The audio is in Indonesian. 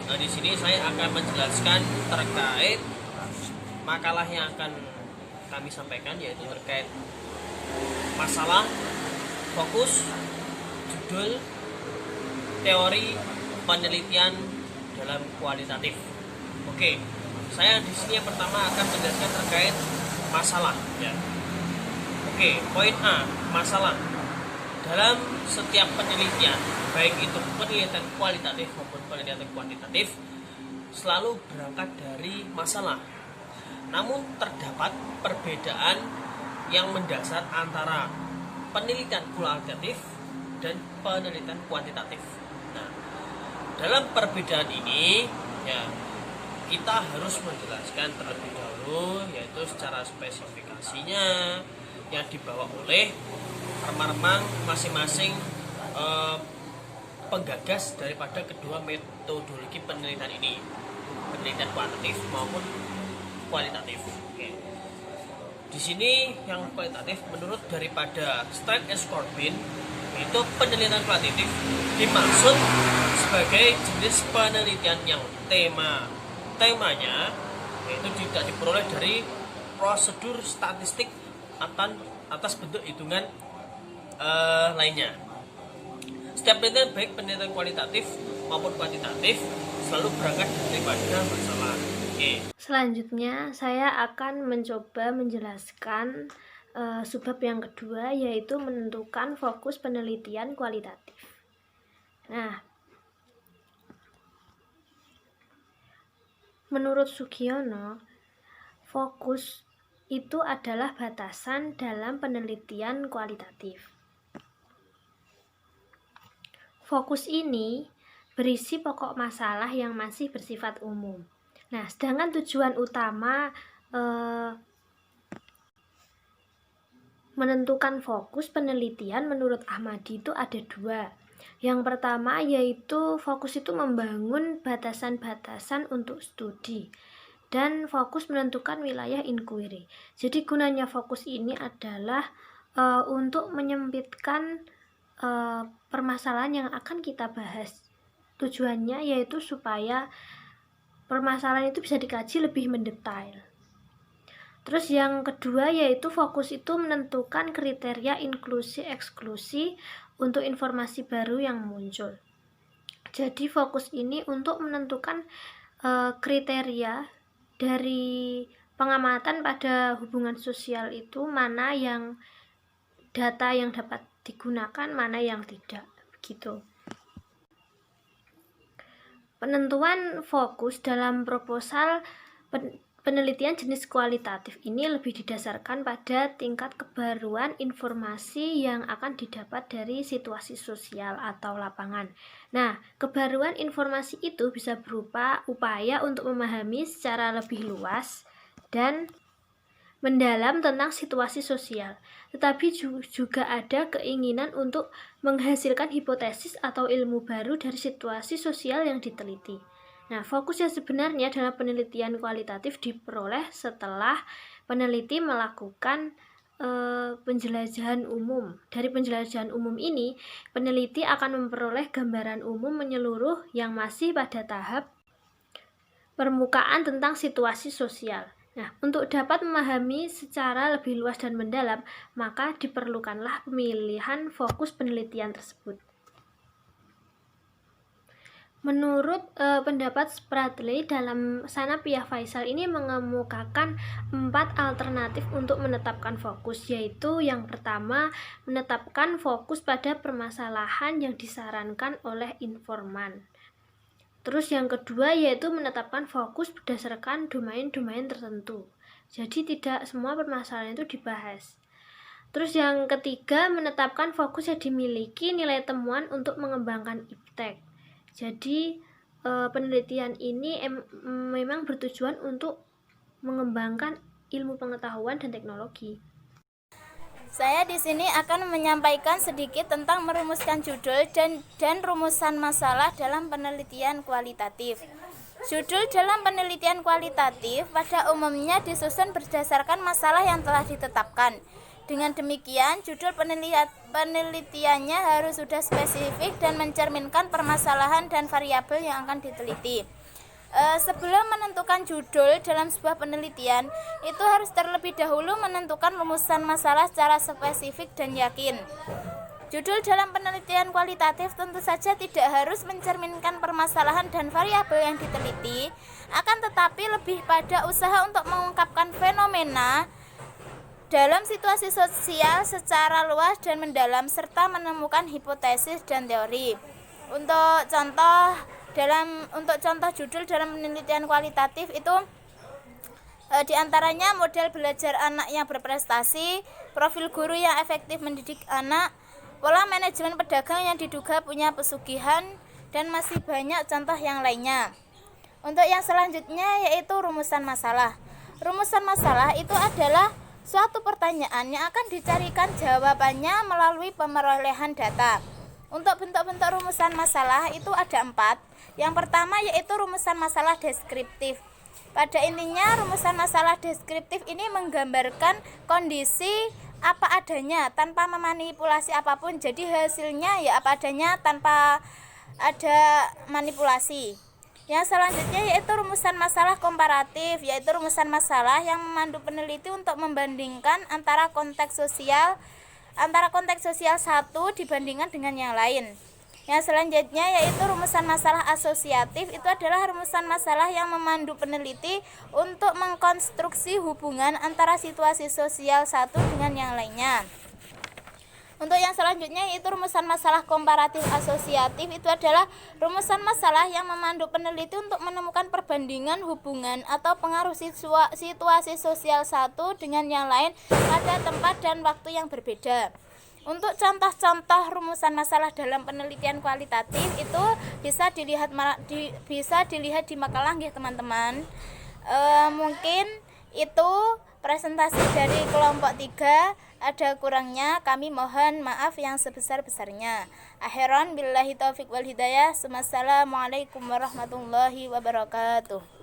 Nah, di sini saya akan menjelaskan terkait makalah yang akan kami sampaikan, yaitu terkait masalah, fokus, judul, teori, penelitian dalam kualitatif. Oke, saya di sini yang pertama akan menjelaskan terkait masalah. Ya. Oke, poin A, masalah. Dalam setiap penelitian, baik itu penelitian kualitatif maupun penelitian kuantitatif, selalu berangkat dari masalah. Namun terdapat perbedaan yang mendasar antara penelitian kualitatif dan penelitian kuantitatif. Nah, dalam perbedaan ini, ya, kita harus menjelaskan terlebih dahulu, yaitu secara spesifikasinya yang dibawa oleh remang-remang masing-masing penggagas daripada kedua metodologi penelitian ini, penelitian kuantitatif maupun kualitatif. Oke. Di sini yang kualitatif menurut daripada Strand S. Corbin, itu penelitian kualitatif dimaksud sebagai jenis penelitian yang temanya yaitu tidak diperoleh dari prosedur statistik atas bentuk hitungan lainnya. Setiap penelitian, baik penelitian kualitatif maupun kuantitatif, selalu berangkat daripada masalah. Selanjutnya saya akan mencoba menjelaskan subbab yang kedua, yaitu menentukan fokus penelitian kualitatif. Nah, menurut Sugiono, fokus itu adalah batasan dalam penelitian kualitatif. Fokus ini berisi pokok masalah yang masih bersifat umum. Nah, sedangkan tujuan utama menentukan fokus penelitian menurut Ahmadi itu ada dua. Yang pertama yaitu fokus itu membangun batasan-batasan untuk studi, dan fokus menentukan wilayah inquiry. Jadi gunanya fokus ini adalah untuk menyempitkan permasalahan yang akan kita bahas. Tujuannya yaitu supaya permasalahan itu bisa dikaji lebih mendetail. Terus yang kedua yaitu fokus itu menentukan kriteria inklusi eksklusi untuk informasi baru yang muncul. Jadi fokus ini untuk menentukan kriteria dari pengamatan pada hubungan sosial itu, mana yang data yang dapat digunakan, mana yang tidak, begitu. Penentuan fokus dalam proposal penelitian jenis kualitatif ini lebih didasarkan pada tingkat kebaruan informasi yang akan didapat dari situasi sosial atau lapangan. Nah, kebaruan informasi itu bisa berupa upaya untuk memahami secara lebih luas dan mendalam tentang situasi sosial, tetapi juga ada keinginan untuk menghasilkan hipotesis atau ilmu baru dari situasi sosial yang diteliti. Nah, fokus yang sebenarnya dalam penelitian kualitatif diperoleh setelah peneliti melakukan penjelajahan umum. Dari penjelajahan umum ini, peneliti akan memperoleh gambaran umum menyeluruh yang masih pada tahap permukaan tentang situasi sosial. Nah, untuk dapat memahami secara lebih luas dan mendalam, maka diperlukanlah pemilihan fokus penelitian tersebut. Menurut pendapat Spradley dalam Sanapia Faisal ini mengemukakan 4 alternatif untuk menetapkan fokus, yaitu yang pertama, menetapkan fokus pada permasalahan yang disarankan oleh informan. Terus yang kedua yaitu menetapkan fokus berdasarkan domain-domain tertentu. Jadi tidak semua permasalahan itu dibahas. Terus yang ketiga, menetapkan fokus yang dimiliki nilai temuan untuk mengembangkan iptek. Jadi penelitian ini memang bertujuan untuk mengembangkan ilmu pengetahuan dan teknologi. Saya di sini akan menyampaikan sedikit tentang merumuskan judul dan rumusan masalah dalam penelitian kualitatif. Judul dalam penelitian kualitatif pada umumnya disusun berdasarkan masalah yang telah ditetapkan. Dengan demikian, judul penelitiannya harus sudah spesifik dan mencerminkan permasalahan dan variabel yang akan diteliti. sebelum menentukan judul dalam sebuah penelitian, itu harus terlebih dahulu menentukan rumusan masalah secara spesifik dan yakin. Judul dalam penelitian kualitatif tentu saja tidak harus mencerminkan permasalahan dan variabel yang diteliti, akan tetapi lebih pada usaha untuk mengungkapkan fenomena dalam situasi sosial secara luas dan mendalam serta menemukan hipotesis dan teori. Untuk contoh judul dalam penelitian kualitatif itu diantaranya model belajar anak yang berprestasi, profil guru yang efektif mendidik anak, pola manajemen pedagang yang diduga punya pesugihan, dan masih banyak contoh yang lainnya. Untuk yang selanjutnya yaitu rumusan masalah. Rumusan masalah itu adalah suatu pertanyaan yang akan dicarikan jawabannya melalui pemerolehan data. Untuk bentuk-bentuk rumusan masalah itu ada 4. Yang pertama yaitu rumusan masalah deskriptif. Pada intinya rumusan masalah deskriptif ini menggambarkan kondisi apa adanya tanpa memanipulasi apapun, jadi hasilnya ya apa adanya tanpa ada manipulasi. Yang selanjutnya yaitu rumusan masalah komparatif, yaitu rumusan masalah yang memandu peneliti untuk membandingkan antara konteks sosial satu dibandingkan dengan yang lain. Yang selanjutnya yaitu rumusan masalah asosiatif, itu adalah rumusan masalah yang memandu peneliti untuk mengkonstruksi hubungan antara situasi sosial satu dengan yang lainnya. Untuk yang selanjutnya yaitu rumusan masalah komparatif asosiatif, itu adalah rumusan masalah yang memandu peneliti untuk menemukan perbandingan hubungan atau pengaruh situasi sosial satu dengan yang lain pada tempat dan waktu yang berbeda. Untuk contoh-contoh rumusan masalah dalam penelitian kualitatif itu bisa dilihat di makalah ya teman-teman. Mungkin itu presentasi dari kelompok 3, ada kurangnya kami mohon maaf yang sebesar-besarnya. Akhiran billahi taufiq wal hidayah. Wassalamualaikum warahmatullahi wabarakatuh.